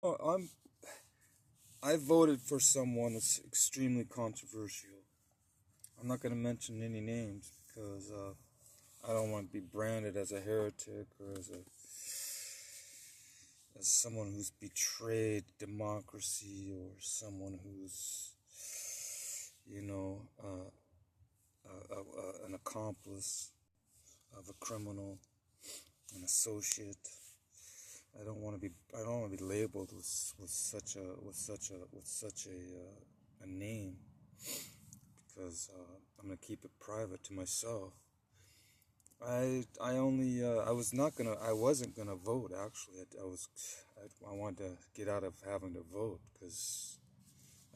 Oh, I voted for someone that's extremely controversial. I'm not going to mention any names because I don't want to be branded as a heretic or as someone who's betrayed democracy or someone who's, you know, an accomplice of a criminal, an associate. I don't want to be. I don't want to be labeled with such a name because I'm gonna keep it private to myself. I wasn't gonna vote actually. I wanted to get out of having to vote because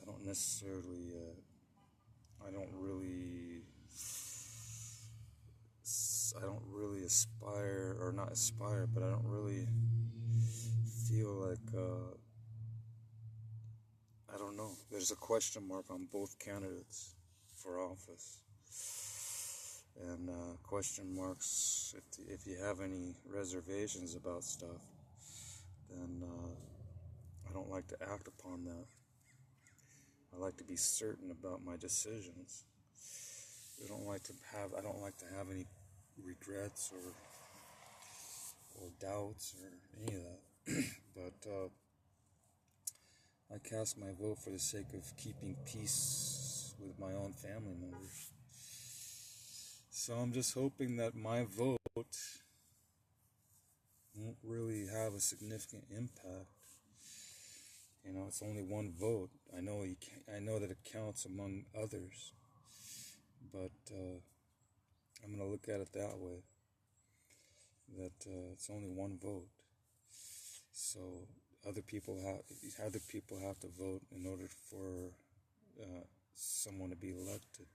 I don't necessarily I don't really I don't really aspire, or not aspire, but I don't really feel like I don't know. There's a question mark on both candidates for office, and question marks. If you have any reservations about stuff, then I don't like to act upon that. I like to be certain about my decisions. I don't like to have any regrets or doubts or any of that. But I cast my vote for the sake of keeping peace with my own family members. So I'm just hoping that my vote won't really have a significant impact. You know, it's only one vote. I know I know that it counts among others, but I'm gonna look at it that way. That it's only one vote. So other people have to vote in order for someone to be elected.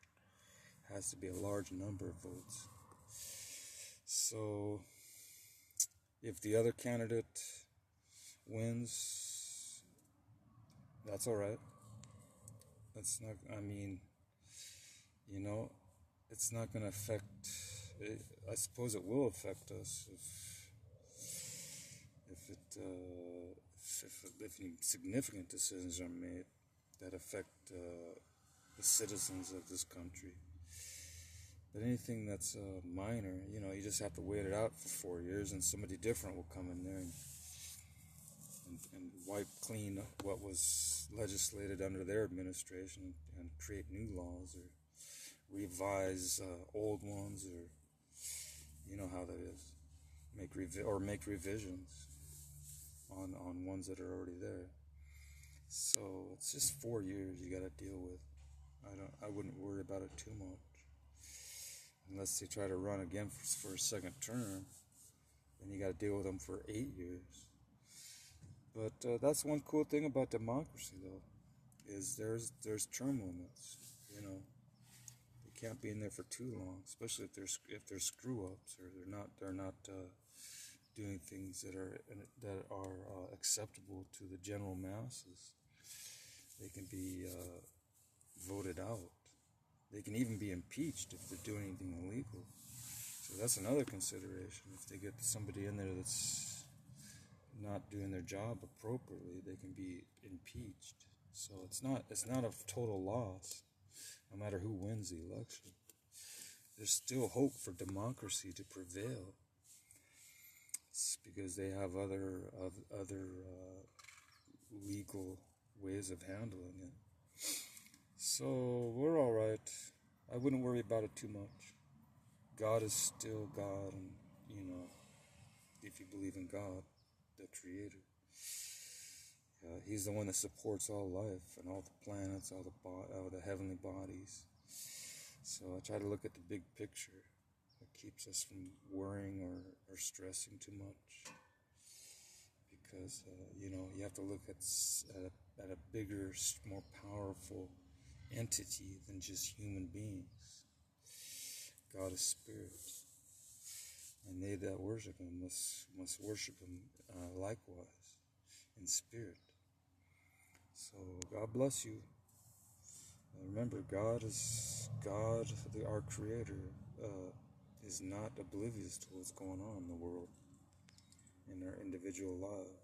It has to be a large number of votes. So if the other candidate wins, that's all right. That's not. I mean, you know, it's not going to affect. I suppose it will affect us if it if any significant decisions are made that affect the citizens of this country. But anything that's minor, you know, you just have to wait it out for 4 years, and somebody different will come in there and wipe clean what was legislated under their administration and create new laws or revise old ones, or you know how that is, make revisions on ones that are already there. So it's just 4 years you got to deal with. I wouldn't worry about it too much unless they try to run again for a second term. Then you got to deal with them for 8 years. But that's one cool thing about democracy, though, is there's term limits. You know, you can't be in there for too long, especially if there's screw ups or they're not doing things that are acceptable to the general masses. They can be voted out. They can even be impeached if they're doing anything illegal. So that's another consideration. If they get somebody in there that's not doing their job appropriately, they can be impeached. So it's not a total loss, no matter who wins the election. There's still hope for democracy to prevail. It's because they have other legal ways of handling it. So we're all right. I wouldn't worry about it too much. God is still God, and you know, if you believe in God, the Creator, He's the one that supports all life and all the planets, all the heavenly bodies. So I try to look at the big picture. It keeps us from worrying or stressing too much, because you know, you have to look at a bigger, more powerful entity than just human beings. God is spirit, and they that worship Him must worship Him likewise in spirit. So God bless you. Remember, God, our Creator, is not oblivious to what's going on in the world, in our individual lives.